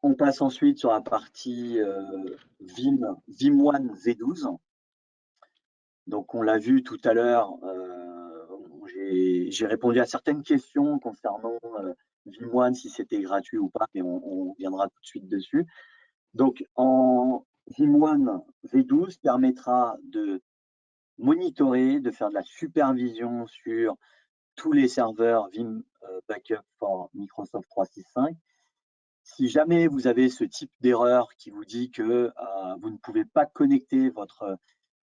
On passe ensuite sur la partie Vim1 V12. Donc, on l'a vu tout à l'heure, j'ai répondu à certaines questions concernant Vim1, si c'était gratuit ou pas, mais on viendra tout de suite dessus. Donc, en Vim1 V12 permettra de monitorer, de faire de la supervision sur tous les serveurs Vim Backup for Microsoft 365. Si jamais vous avez ce type d'erreur qui vous dit que vous ne pouvez pas connecter votre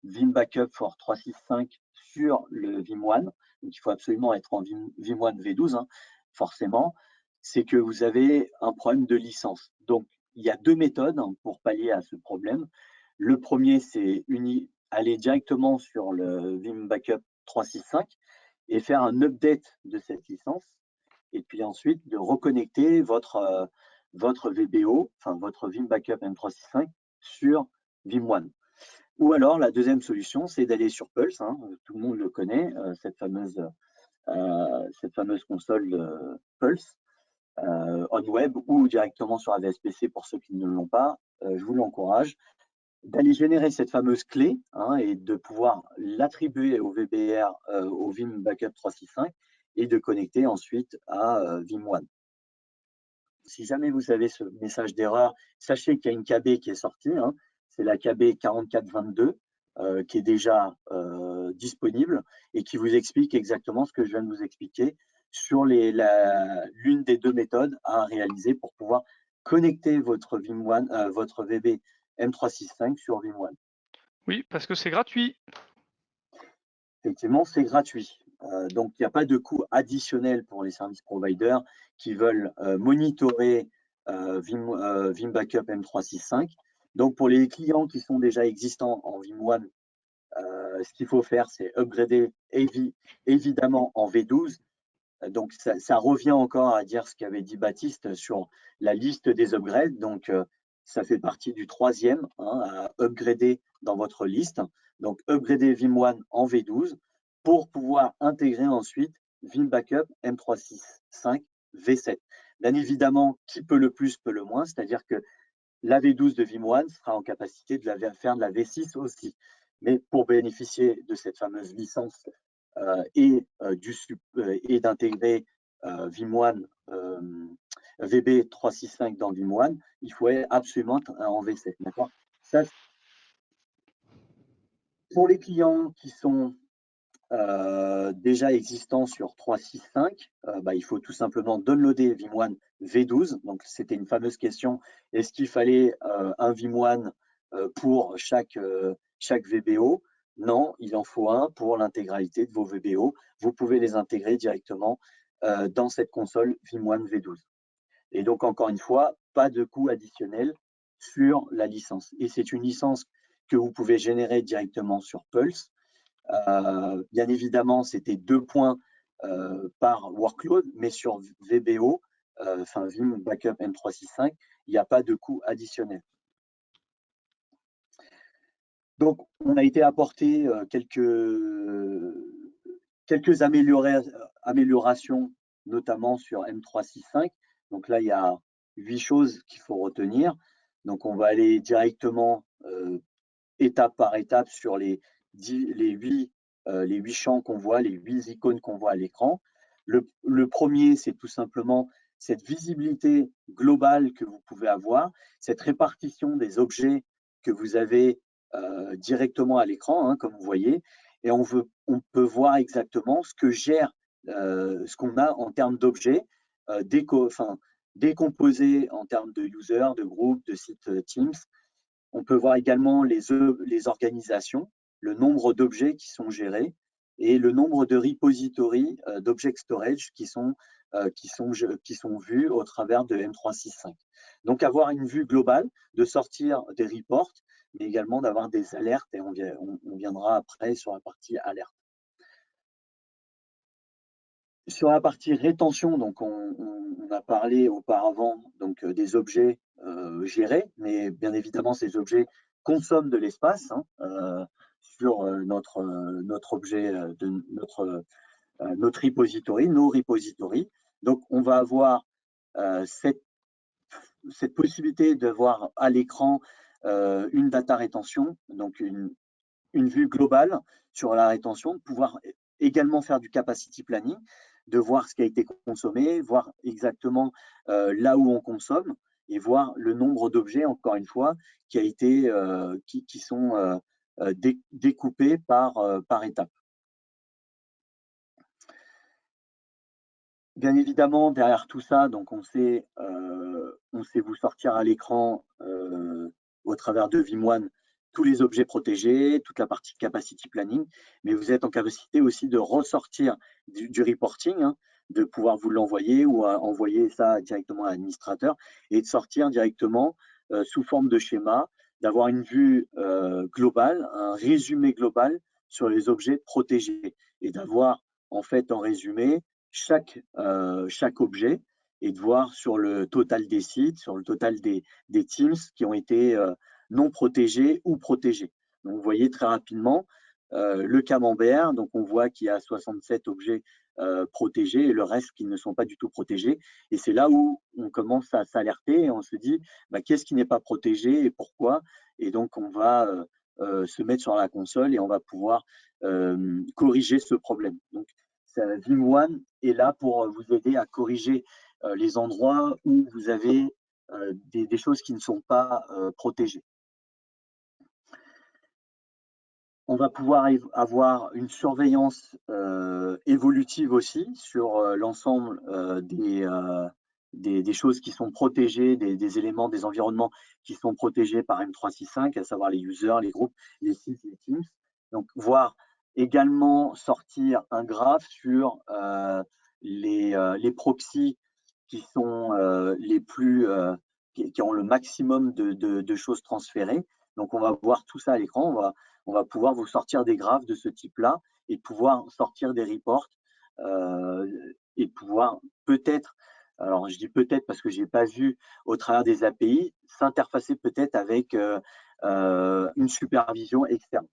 Vim Backup for 365 sur le Vim1, donc il faut absolument être en Vim1 V12, hein, forcément, c'est que vous avez un problème de licence. Donc, il y a deux méthodes pour pallier à ce problème. Le premier, c'est aller directement sur le Vim Backup 365 et faire un update de cette licence, et puis ensuite de reconnecter votre VBO, enfin votre Vim Backup M365 sur Vim1. Ou alors, la deuxième solution, c'est d'aller sur Pulse, hein, tout le monde le connaît, cette fameuse console Pulse, on web ou directement sur AVSPC pour ceux qui ne l'ont pas. Je vous l'encourage d'aller générer cette fameuse clé, hein, et de pouvoir l'attribuer au VBR, au Vim Backup 365, et de connecter ensuite à Vim1. Si jamais vous avez ce message d'erreur, sachez qu'il y a une KB qui est sortie, hein, c'est la KB 4422, qui est déjà disponible et qui vous explique exactement ce que je viens de vous expliquer sur l'une des deux méthodes à réaliser pour pouvoir connecter votre Vim1, votre VB M365 sur Vim1. Oui, parce que c'est gratuit. Effectivement, c'est gratuit. Donc, il n'y a pas de coût additionnel pour les services providers qui veulent monitorer Vim Backup M365. Donc, pour les clients qui sont déjà existants en Vim1, ce qu'il faut faire, c'est upgrader évidemment en V12. Donc, ça revient encore à dire ce qu'avait dit Baptiste sur la liste des upgrades. Donc, ça fait partie du troisième, hein, à upgrader dans votre liste. Donc, upgrader Vim1 en V12 pour pouvoir intégrer ensuite Vim Backup M365 V7. Bien évidemment, qui peut le plus peut le moins, c'est-à-dire que la V12 de Vim1 sera en capacité de faire de la V6 aussi. Mais pour bénéficier de cette fameuse licence et d'intégrer Vim1 VB365 dans Vim1, il faut absolument en V7. D'accord. Ça, pour les clients qui sont déjà existants sur 365, il faut tout simplement downloader Vim1 V12. Donc, c'était une fameuse question, est-ce qu'il fallait un Vim1 pour chaque VBO? Non, il en faut un pour l'intégralité de vos VBO. Vous pouvez les intégrer directement dans cette console Vim1 V12. Et donc, encore une fois, pas de coût additionnel sur la licence. Et c'est une licence que vous pouvez générer directement sur Pulse. Bien évidemment, c'était 2 points par workload, mais sur VBO, enfin Vim Backup M365, il n'y a pas de coût additionnel. Donc, on a été apporter quelques améliorations, notamment sur M365. Donc là, il y a 8 choses qu'il faut retenir. Donc, on va aller directement étape par étape sur les 8 champs qu'on voit, les 8 icônes qu'on voit à l'écran. Le premier, c'est tout simplement cette visibilité globale que vous pouvez avoir, cette répartition des objets que vous avez directement à l'écran, hein, comme vous voyez, et on peut voir exactement ce que gère, ce qu'on a en termes d'objets, décomposés en termes de users, de groupes, de sites Teams. On peut voir également les organisations, le nombre d'objets qui sont gérés et le nombre de repositories d'object storage qui sont vus au travers de M365. Donc, avoir une vue globale, de sortir des reports, mais également d'avoir des alertes, et on viendra après sur la partie alerte. Sur la partie rétention, donc on a parlé auparavant donc, des objets gérés, mais bien évidemment, ces objets consomment de l'espace, hein, sur notre objet, notre repository, nos repositories. Donc, on va avoir cette possibilité de voir à l'écran une data rétention, donc une vue globale sur la rétention, de pouvoir également faire du capacity planning, de voir ce qui a été consommé, voir exactement là où on consomme et voir le nombre d'objets, encore une fois, qui a été, qui sont découpés par étape. Bien évidemment, derrière tout ça, donc on sait vous sortir à l'écran au travers de Vim1 tous les objets protégés, toute la partie capacity planning, mais vous êtes en capacité aussi de ressortir du reporting, hein, de pouvoir vous l'envoyer ou envoyer ça directement à l'administrateur et de sortir directement sous forme de schéma, d'avoir une vue globale, un résumé global sur les objets protégés et d'avoir en fait en résumé chaque objet et de voir sur le total des sites, sur le total des teams qui ont été non protégés ou protégés. Donc, vous voyez très rapidement le camembert, donc on voit qu'il y a 67 objets protégés et le reste qui ne sont pas du tout protégés. Et c'est là où on commence à s'alerter et on se dit bah, qu'est-ce qui n'est pas protégé et pourquoi. Et donc, on va se mettre sur la console et on va pouvoir corriger ce problème. Donc, Vim1 est là pour vous aider à corriger les endroits où vous avez des choses qui ne sont pas protégées. On va pouvoir avoir une surveillance évolutive aussi sur l'ensemble des choses qui sont protégées, des éléments, des environnements qui sont protégés par M365, à savoir les users, les groupes, les sites, les teams. Donc, voir également sortir un graphe sur les proxys qui sont qui ont le maximum de choses transférées. Donc, on va voir tout ça à l'écran. On va pouvoir vous sortir des graphes de ce type-là et pouvoir sortir des reports et pouvoir peut-être, alors je dis peut-être parce que je n'ai pas vu au travers des API, s'interfacer peut-être avec une supervision externe.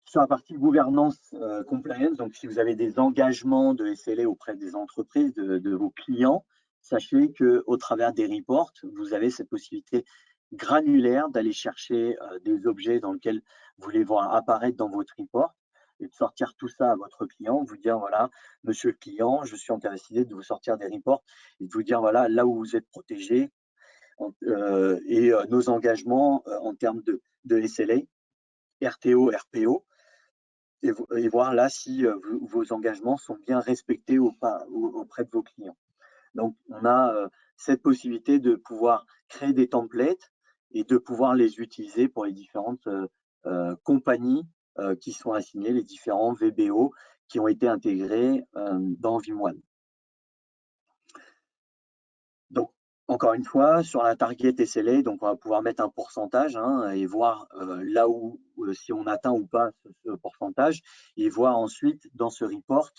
Sur la partie gouvernance compliance, donc si vous avez des engagements de SLA auprès des entreprises, de vos clients, sachez qu'au travers des reports, vous avez cette possibilité granulaire d'aller chercher des objets dans lesquels vous voulez voir apparaître dans votre report et de sortir tout ça à votre client, vous dire voilà, monsieur le client, je suis en capacité de vous sortir des reports et de vous dire voilà, là où vous êtes protégé et nos engagements en termes de SLA, RTO, RPO, et voir là si vos engagements sont bien respectés ou pas auprès de vos clients. Donc, on a cette possibilité de pouvoir créer des templates et de pouvoir les utiliser pour les différentes compagnies qui sont assignées, les différents VBO qui ont été intégrés dans Vim1. Donc, encore une fois, sur la target SLA, donc on va pouvoir mettre un pourcentage hein, et voir là où, si on atteint ou pas ce pourcentage, et voir ensuite dans ce report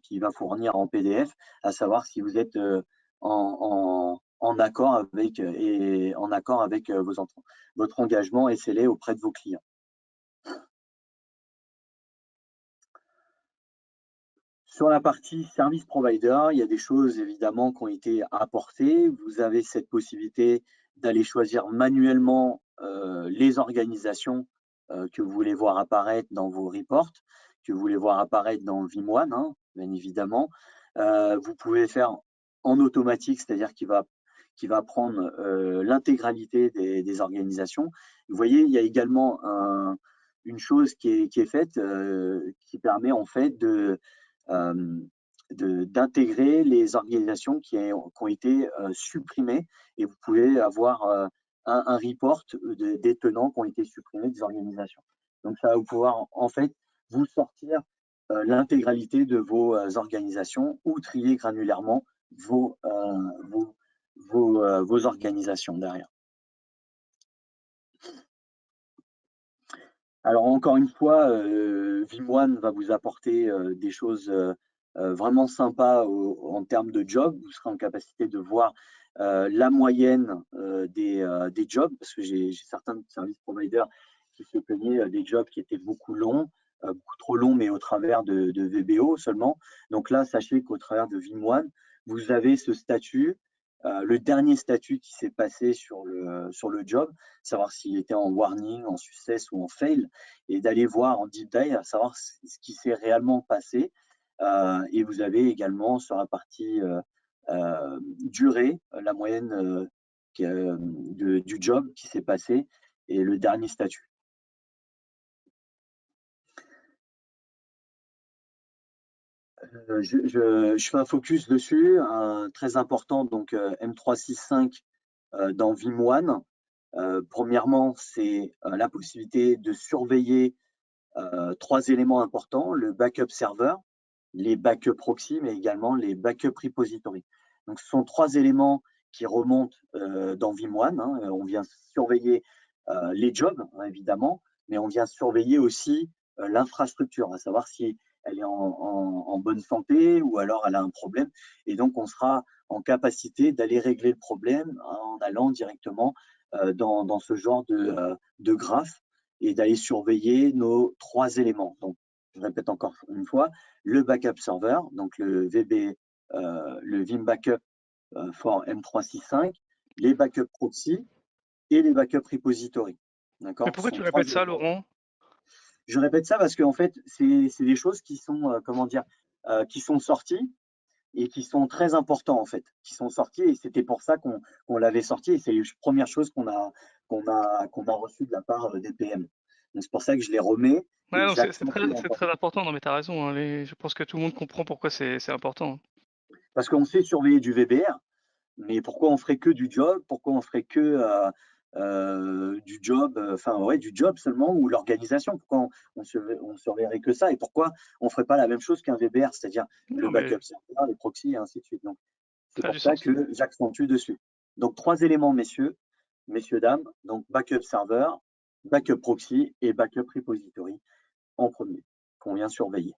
qui va fournir en PDF, à savoir si vous êtes en accord avec votre engagement SLA auprès de vos clients. Sur la partie service provider, il y a des choses évidemment qui ont été apportées. Vous avez cette possibilité d'aller choisir manuellement les organisations que vous voulez voir apparaître dans vos reports, que vous voulez voir apparaître dans Vim1, hein, bien évidemment. Vous pouvez faire en automatique, c'est-à-dire qu'il va prendre l'intégralité des organisations. Vous voyez, il y a également une chose qui est faite qui permet en fait d'intégrer les organisations qui ont été supprimées et vous pouvez avoir un report des tenants qui ont été supprimés des organisations. Donc, ça va pouvoir en fait vous sortir l'intégralité de vos organisations ou trier granulairement vos organisations derrière. Alors, encore une fois, Vim1 va vous apporter des choses vraiment sympas en termes de jobs. Vous serez en capacité de voir la moyenne des jobs, parce que j'ai certains services providers qui se plaignaient des jobs qui étaient beaucoup longs, beaucoup trop longs, mais au travers de VBO seulement. Donc là, sachez qu'au travers de Vim1, vous avez ce statut, le dernier statut qui s'est passé sur le job, savoir s'il était en warning, en success ou en fail, et d'aller voir en deep dive, à savoir ce qui s'est réellement passé. Et vous avez également sur la partie durée, la moyenne du job qui s'est passé et le dernier statut. Je fais un focus dessus, très important, donc M365 dans Vim1. Premièrement, c'est la possibilité de surveiller 3 éléments importants, le backup serveur, les backup proxy, mais également les backup repository. Donc, ce sont 3 éléments qui remontent dans Vim1. On vient surveiller les jobs, hein, évidemment, mais on vient surveiller aussi l'infrastructure, à savoir si elle est en bonne santé ou alors elle a un problème. Et donc, on sera en capacité d'aller régler le problème en allant directement dans ce genre de graphe et d'aller surveiller nos 3 éléments. Donc, je répète encore une fois, le backup server, donc le Vim Backup for M365, les backup proxy et les backup repository. Mais D'accord? Ce pourquoi sont tu 3 répètes ça, éléments. Laurent? Je répète ça parce qu'en fait, c'est des choses qui sont, comment dire, qui sont sorties et qui sont très importants en fait, qui sont sortis et c'était pour ça qu'on l'avait sorti et c'est les premières choses qu'on a reçues de la part des PM. Donc c'est pour ça que je les remets et Ouais, que non, j'accentue c'est encore. très important. Non, mais t'as raison, hein, je pense que tout le monde comprend pourquoi c'est important. Parce qu'on sait surveiller du VBR, mais pourquoi on ferait que du job? Pourquoi on ferait que du job, enfin ouais, du job seulement ou l'organisation? Pourquoi on surveillerait que ça? Et pourquoi on ferait pas la même chose qu'un VBR, c'est-à-dire le Non, mais backup server, les proxys et ainsi de suite. Donc c'est ça a pour du ça sens. que j'accentue dessus. Donc 3 éléments, messieurs, dames. Donc backup server, backup proxy et backup repository en premier, qu'on vient surveiller.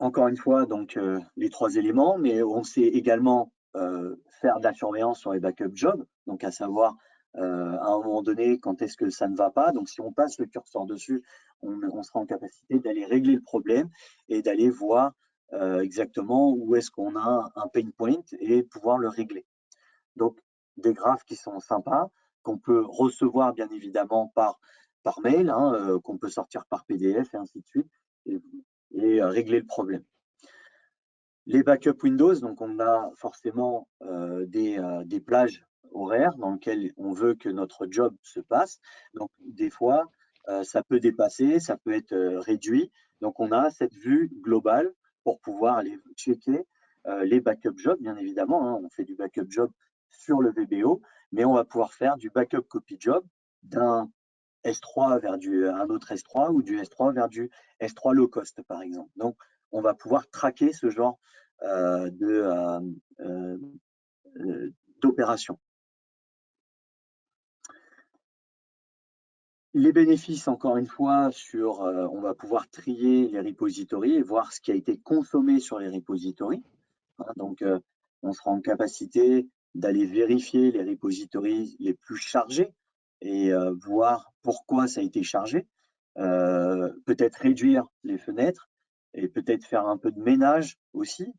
Encore une fois, donc les 3 éléments, mais on sait également faire de la surveillance sur les backup jobs, donc à savoir à un moment donné quand est-ce que ça ne va pas. Donc si on passe le curseur dessus, on sera en capacité d'aller régler le problème et d'aller voir exactement où est-ce qu'on a un pain point et pouvoir le régler. Donc des graphes qui sont sympas, qu'on peut recevoir bien évidemment par mail, hein, qu'on peut sortir par PDF et ainsi de suite, et régler le problème. Les backups Windows, donc on a forcément des plages horaires dans lesquelles on veut que notre job se passe. Donc des fois, ça peut dépasser, ça peut être réduit. Donc on a cette vue globale pour pouvoir aller checker les backup jobs, bien évidemment. Hein. On fait du backup job sur le VBO, mais on va pouvoir faire du backup copy job d'un S3 vers un autre S3 ou du S3 vers du S3 low cost, par exemple. Donc, on va pouvoir traquer ce genre euh, de, euh, euh, d'opération. Les bénéfices, encore une fois, on va pouvoir trier les repositories et voir ce qui a été consommé sur les repositories. Hein. Donc, on sera en capacité d'aller vérifier les repositories les plus chargés et voir pourquoi ça a été chargé. Peut-être réduire les fenêtres et peut-être faire un peu de ménage aussi,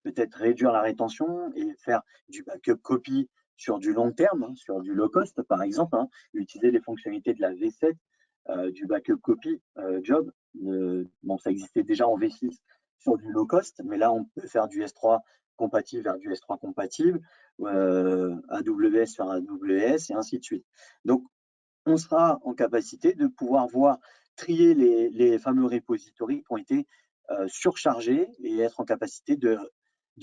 peut-être réduire la rétention et faire du backup copy sur du long terme, hein, sur du low cost par exemple, hein, utiliser les fonctionnalités de la V7, du backup copy job. Bon, ça existait déjà en V6 sur du low cost, mais là on peut faire du S3 compatible vers du S3 compatible, AWS vers AWS et ainsi de suite. Donc on sera en capacité de pouvoir voir, trier les fameux repositories qui ont été surchargés et être en capacité de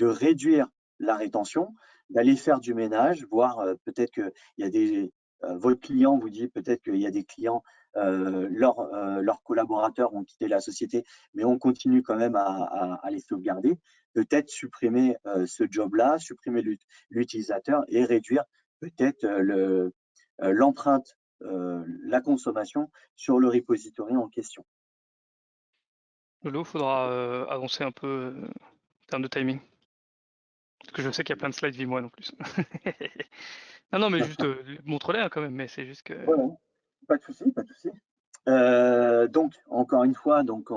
réduire la rétention, d'aller faire du ménage, voir peut-être qu'il y a votre client vous dit peut-être qu'il y a des clients, leurs collaborateurs ont quitté la société, mais on continue quand même à les sauvegarder. Peut-être supprimer ce job-là, supprimer l'utilisateur et réduire peut-être l'empreinte, la consommation sur le repository en question. Lolo, faudra avancer un peu en termes de timing. Parce que je sais qu'il y a plein de slides Vimoine en plus. Non, non, mais juste montre-les hein, quand même, mais c'est juste que. Voilà, pas de souci, pas de souci. Donc, encore une fois, donc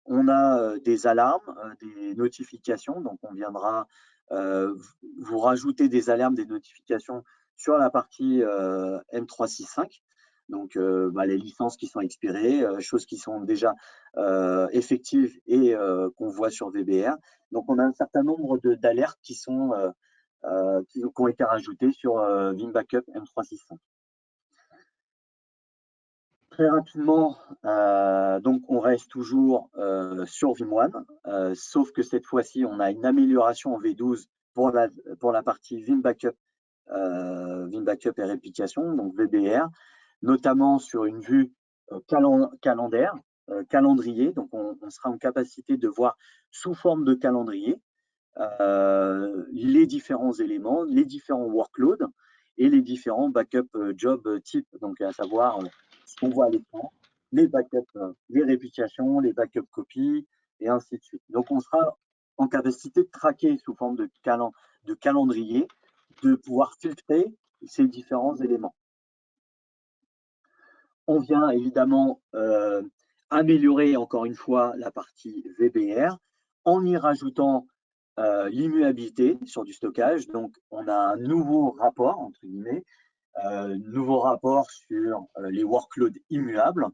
On a des alarmes, des notifications, donc on viendra vous rajouter des alarmes, des notifications sur la partie M365. Donc, les licences qui sont expirées, choses qui sont déjà effectives et qu'on voit sur VBR. Donc, on a un certain nombre d'alertes qui ont été rajoutées sur Vim Backup M365. Très rapidement, donc on reste toujours sur Vim1, sauf que cette fois-ci, on a une amélioration en V12 pour la partie Vim Backup et réplication, donc VBR, notamment sur une vue calendrier. Donc, on sera en capacité de voir sous forme de calendrier les différents éléments, les différents workloads et les différents backup job types, donc à savoir ce qu'on voit à l'écran, les backups, les réplications, les backup copies et ainsi de suite. Donc, on sera en capacité de traquer sous forme de calendrier, de pouvoir filtrer ces différents éléments. On vient évidemment améliorer encore une fois la partie VBR en y rajoutant l'immuabilité sur du stockage. Donc, on a un nouveau rapport, entre guillemets, nouveau rapport sur les workloads immuables.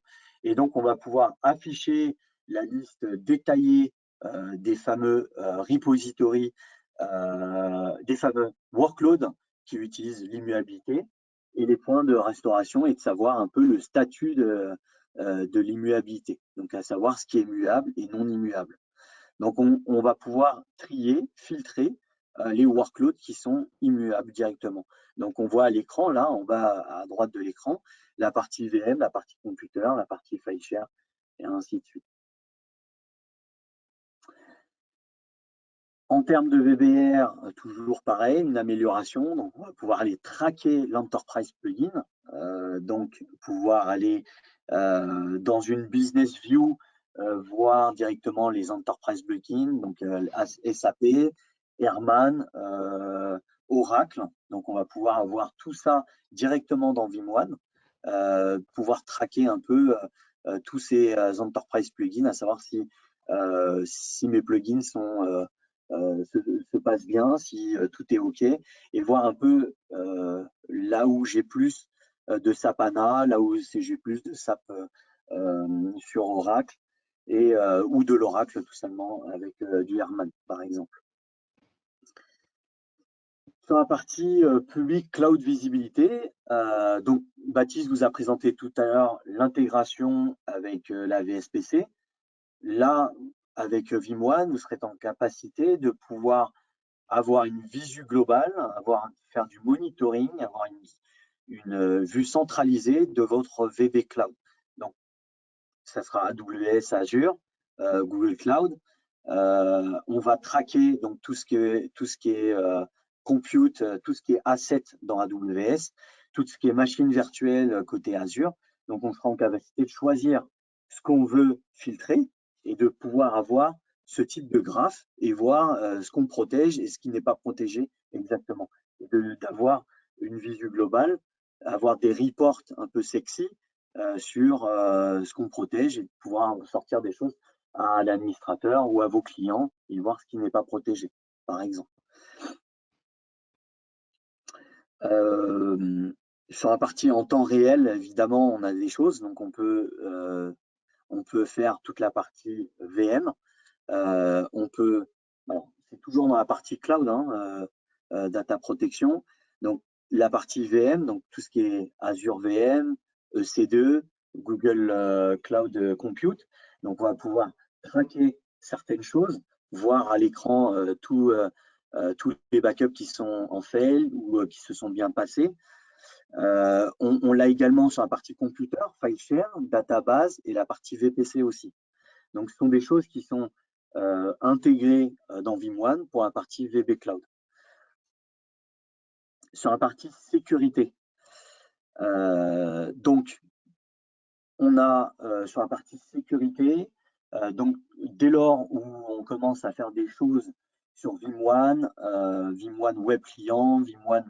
Et donc, on va pouvoir afficher la liste détaillée des fameux repositories, des fameux workloads qui utilisent l'immuabilité et les points de restauration et de savoir un peu le statut de l'immuabilité. Donc, à savoir ce qui est muable et non immuable. Donc, on va pouvoir trier, filtrer les workloads qui sont immuables directement. Donc, on voit à l'écran, là, en bas à droite de l'écran, la partie VM, la partie computer, la partie file share, et ainsi de suite. En termes de VBR, toujours pareil, une amélioration. Donc, on va pouvoir aller traquer l'Enterprise Plugin, donc pouvoir aller dans une business view, voir directement les Enterprise Plugins, donc SAP, Airman, Oracle. Donc, on va pouvoir avoir tout ça directement dans Vim1, pouvoir traquer un peu tous ces Enterprise Plugins, à savoir si mes plugins se passe bien, si tout est OK, et voir un peu là où j'ai plus de SAP ANA, là où j'ai plus de SAP sur Oracle, ou de l'Oracle tout simplement avec du Airman, par exemple. Sur la partie public cloud visibilité, donc Baptiste vous a présenté tout à l'heure l'intégration avec la VSPC. Là, avec Vim1, vous serez en capacité de pouvoir avoir une visu globale, faire du monitoring, avoir une vue centralisée de votre VB Cloud. Donc, ça sera AWS, Azure, Google Cloud. On va traquer donc tout ce qui est compute, tout ce qui est asset dans AWS, tout ce qui est machine virtuelle côté Azure. Donc, on sera en capacité de choisir ce qu'on veut filtrer et de pouvoir avoir ce type de graphe et voir ce qu'on protège et ce qui n'est pas protégé exactement. Et d'avoir une visu globale, avoir des reports un peu sexy sur ce qu'on protège et de pouvoir sortir des choses à l'administrateur ou à vos clients et voir ce qui n'est pas protégé, par exemple. Sur la partie en temps réel, évidemment, on a des choses. Donc, on peut faire toute la partie VM. C'est toujours dans la partie cloud, data protection. Donc, la partie VM, donc tout ce qui est Azure VM, EC2, Google Cloud Compute. Donc, on va pouvoir traquer certaines choses, voir à l'écran tous les backups qui sont en fail ou qui se sont bien passés. On l'a également sur la partie computer, file share, database et la partie VPC aussi. Donc, ce sont des choses qui sont intégrées dans Vim1 pour la partie VB Cloud. Sur la partie sécurité, donc, on a sur la partie sécurité, donc dès lors où on commence à faire des choses sur Vim1, Vim1 Web Client, Vim1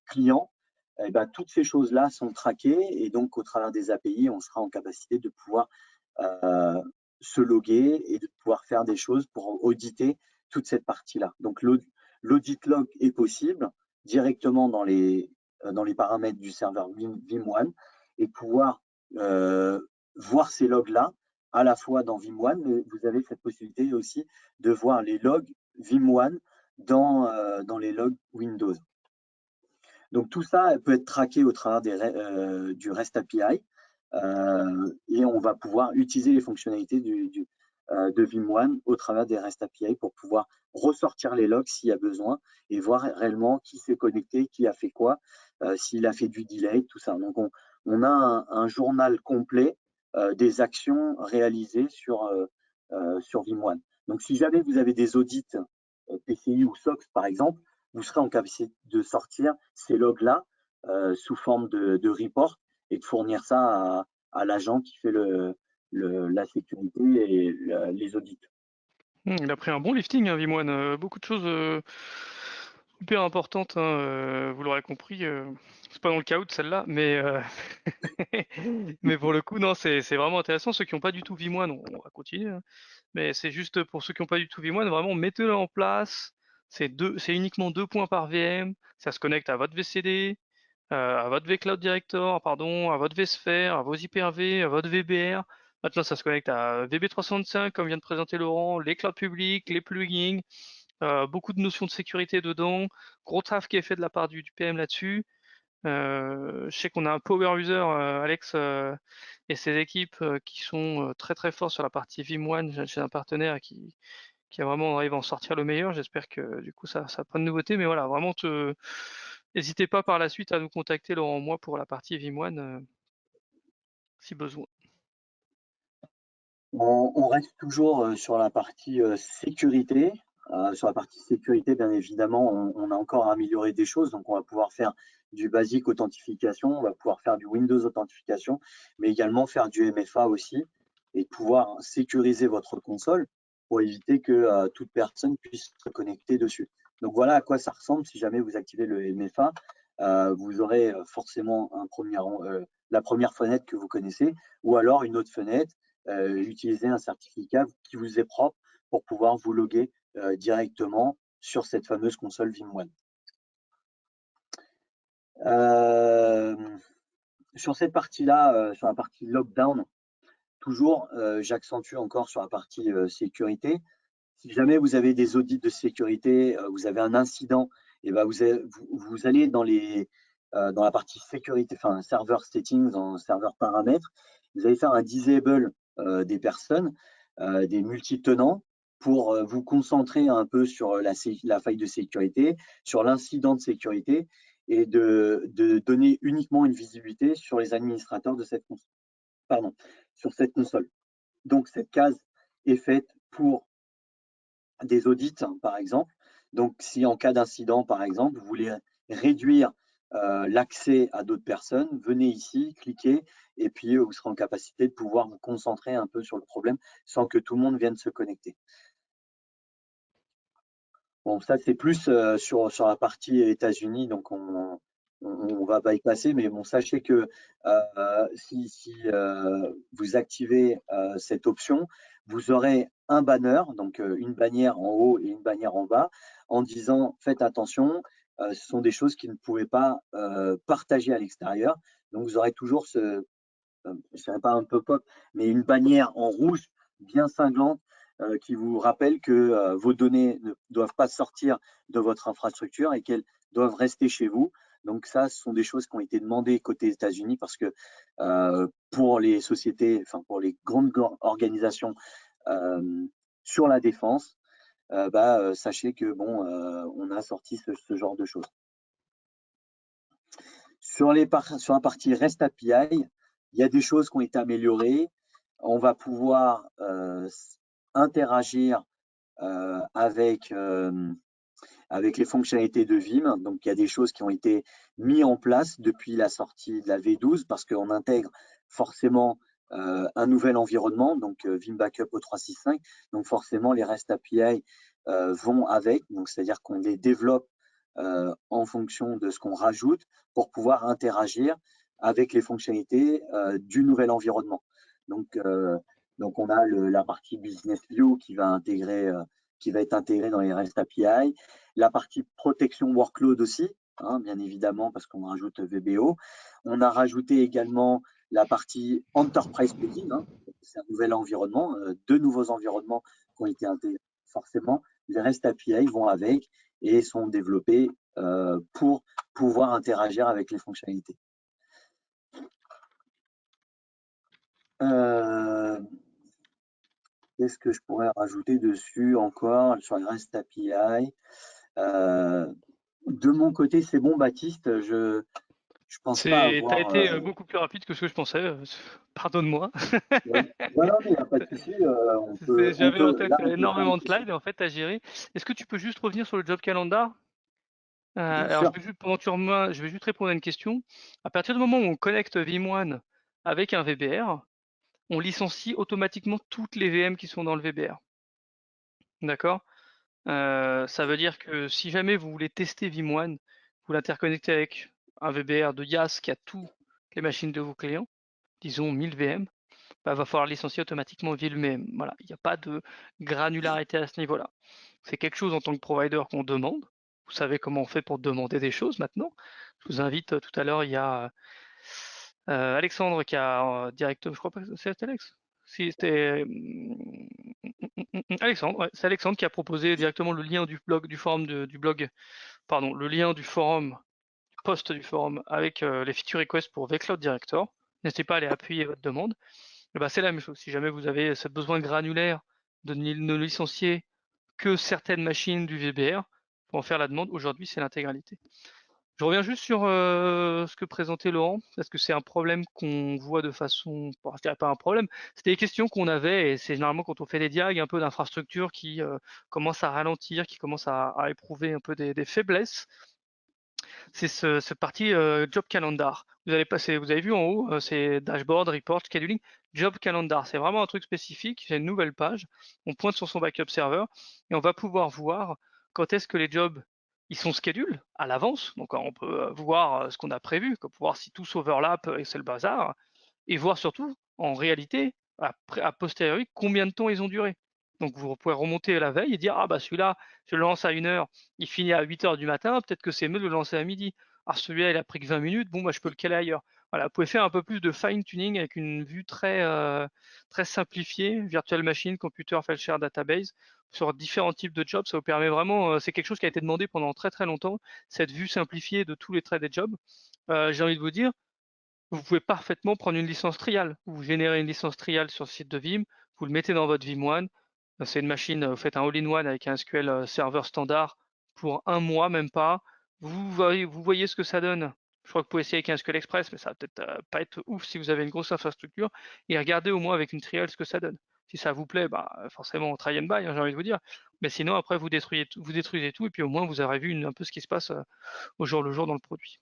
Client, eh ben, toutes ces choses-là sont traquées et donc au travers des API, on sera en capacité de pouvoir se loguer et de pouvoir faire des choses pour auditer toute cette partie-là. Donc l'audit log est possible directement dans les paramètres du serveur Vim1 et pouvoir voir ces logs-là à la fois dans Vim1, mais vous avez cette possibilité aussi de voir les logs Vim1 dans les logs Windows. Donc tout ça peut être traqué au travers du REST API et on va pouvoir utiliser les fonctionnalités de Vim1 au travers des REST API pour pouvoir ressortir les logs s'il y a besoin et voir réellement qui s'est connecté, qui a fait quoi, s'il a fait du delay, tout ça. Donc on a un journal complet des actions réalisées sur Vim1. Donc si jamais vous avez des audits PCI ou SOX par exemple, vous serez en capacité de sortir ces logs-là sous forme de report et de fournir ça à l'agent qui fait la sécurité et les audits. Il a pris un bon lifting, hein, Vimoine. Beaucoup de choses hyper importantes, hein, vous l'aurez compris. C'est pas dans le caout celle-là, mais pour le coup, non, c'est vraiment intéressant. Ceux qui n'ont pas du tout Vimoine, on va continuer, hein. Mais c'est juste pour ceux qui n'ont pas du tout Vimoine, vraiment mettez-le en place. C'est uniquement 2 points par VM. Ça se connecte à votre VCD, à votre vCloud Director, pardon, à votre vSphere, à vos Hyper-V, à votre VBR. Maintenant, ça se connecte à VB365, comme vient de présenter Laurent, les clouds publics, les plugins, beaucoup de notions de sécurité dedans. Gros taf qui est fait de la part du PM là-dessus. Je sais qu'on a un power user, Alex, et ses équipes qui sont très très forts sur la partie Vim1 chez un partenaire qui a vraiment arrivé à en sortir le meilleur. J'espère que du coup ça prend de nouveautés, mais voilà, vraiment n'hésitez pas par la suite à nous contacter, Laurent, moi, pour la partie Vim1 si besoin. On reste toujours sur la partie sécurité. Sur la partie sécurité, bien évidemment, on a encore à améliorer des choses. Donc, on va pouvoir faire du basic authentification, on va pouvoir faire du Windows authentification, mais également faire du MFA aussi et pouvoir sécuriser votre console pour éviter que toute personne puisse se connecter dessus. Donc, voilà à quoi ça ressemble si jamais vous activez le MFA. Vous aurez forcément la première fenêtre que vous connaissez ou alors une autre fenêtre. Utiliser un certificat qui vous est propre pour pouvoir vous loguer directement sur cette fameuse console Vim1. Sur cette partie-là, sur la partie lockdown, toujours, j'accentue encore sur la partie sécurité. Si jamais vous avez des audits de sécurité, vous avez un incident, et ben vous allez dans la partie sécurité, enfin serveur settings, dans serveur paramètres, vous allez faire un disable des personnes, des multitenants, pour vous concentrer un peu sur la faille de sécurité, sur l'incident de sécurité, et de donner uniquement une visibilité sur les administrateurs de cette console. Pardon, sur cette console. Donc cette case est faite pour des audits, par exemple. Donc, si en cas d'incident, par exemple, vous voulez réduire l'accès à d'autres personnes, venez ici, cliquez, et puis vous serez en capacité de pouvoir vous concentrer un peu sur le problème sans que tout le monde vienne se connecter. Bon, ça, c'est plus sur la partie États-Unis, donc on va bypasser, mais bon, sachez que si vous activez cette option, vous aurez un banner, donc une bannière en haut et une bannière en bas, en disant faites attention, ce sont des choses qui ne pouvez pas partager à l'extérieur. Donc vous aurez toujours je ne dirais pas un pop-up, mais une bannière en rouge bien cinglante qui vous rappelle que vos données ne doivent pas sortir de votre infrastructure et qu'elles doivent rester chez vous. Donc ça, ce sont des choses qui ont été demandées côté États-Unis parce que pour les sociétés, enfin pour les grandes organisations sur la défense, sachez que bon, on a sorti ce genre de choses. Sur la partie REST API, il y a des choses qui ont été améliorées. On va pouvoir interagir avec les fonctionnalités de Vim. Donc, il y a des choses qui ont été mises en place depuis la sortie de la V12 parce qu'on intègre forcément un nouvel environnement, donc Vim Backup O365. Donc, forcément, les REST API vont avec. Donc, c'est-à-dire qu'on les développe en fonction de ce qu'on rajoute pour pouvoir interagir avec les fonctionnalités du nouvel environnement. Donc, Donc, on a la partie Business View qui va être intégrée dans les REST API. La partie protection workload aussi, hein, bien évidemment, parce qu'on rajoute VBO. On a rajouté également la partie Enterprise Plugin, hein, c'est un nouvel environnement, 2 nouveaux environnements qui ont été intégrés. Forcément, les REST API vont avec et sont développés pour pouvoir interagir avec les fonctionnalités. Qu'est-ce que je pourrais rajouter dessus encore sur les REST API? De mon côté, c'est bon, Baptiste. Je pense pas T'as avoir. été beaucoup plus rapide que ce que je pensais. Pardonne-moi. Ouais. Non, non, mais il n'y a pas de souci. J'avais en tête Là, on peut faire un énormément de petit slides et en fait, à gérer. Est-ce que tu peux juste revenir sur le job calendar? Bien Alors, sûr. pendant que tu remets, je vais juste répondre à une question. À partir du moment où on connecte Vim1 avec un VBR, on licencie automatiquement toutes les VM qui sont dans le VBR. D'accord? Ça veut dire que si jamais vous voulez tester Vim1, vous l'interconnectez avec un VBR de YAS qui a toutes les machines de vos clients, disons 1000 VM, bah, va falloir licencier automatiquement Vim. Voilà, il n'y a pas de granularité à ce niveau-là. C'est quelque chose en tant que provider qu'on demande. Vous savez comment on fait pour demander des choses maintenant. Je vous invite, tout à l'heure, il y a Alexandre qui a directement, je crois pas que c'est Alex. Si c'était Alexandre, ouais, c'est Alexandre qui a proposé directement le lien du blog, du forum du blog, pardon, le lien du forum, du post du forum avec les feature requests pour vCloud Director. N'hésitez pas à aller appuyer votre demande. Et bah, c'est la même chose. Si jamais vous avez ce besoin granulaire de ne licencier que certaines machines du VBR pour en faire la demande, aujourd'hui c'est l'intégralité. Je reviens juste sur ce que présentait Laurent, parce que c'est un problème qu'on voit de façon, bon, je dirais pas un problème, c'était des questions qu'on avait, et c'est généralement quand on fait des diags un peu d'infrastructure qui commencent à ralentir, qui commencent à éprouver un peu des faiblesses. C'est ce parti Job Calendar. Vous avez vu en haut, c'est Dashboard, Report, Scheduling, Job Calendar. C'est vraiment un truc spécifique, c'est une nouvelle page. On pointe sur son backup server et on va pouvoir voir quand est-ce que les jobs ils sont scheduled à l'avance. Donc on peut voir ce qu'on a prévu, pour voir si tout s'overlap et c'est le bazar, et voir surtout en réalité, a posteriori, combien de temps ils ont duré. Donc vous pouvez remonter la veille et dire ah bah celui-là, je le lance à 1h, il finit à 8h du matin, peut-être que c'est mieux de le lancer à midi. Ah celui-là il a pris que 20 minutes, bon bah je peux le caler ailleurs. Voilà, vous pouvez faire un peu plus de fine-tuning avec une vue très simplifiée, virtual machine, computer, file share, database, sur différents types de jobs. Ça vous permet vraiment, c'est quelque chose qui a été demandé pendant très très longtemps, cette vue simplifiée de tous les traits des jobs. J'ai envie de vous dire, vous pouvez parfaitement prendre une licence trial. Vous générez une licence trial sur le site de Vim, vous le mettez dans votre Vim1. C'est une machine, vous faites un all-in-one avec un SQL serveur standard pour 1 mois, même pas. Vous voyez ce que ça donne. Je crois que vous pouvez essayer avec un SQL Express, mais ça va peut-être pas être ouf si vous avez une grosse infrastructure. Et regardez au moins avec une trial ce que ça donne. Si ça vous plaît, bah forcément try and buy, hein, j'ai envie de vous dire. Mais sinon après vous détruisez tout et puis au moins vous aurez vu un peu ce qui se passe au jour le jour dans le produit.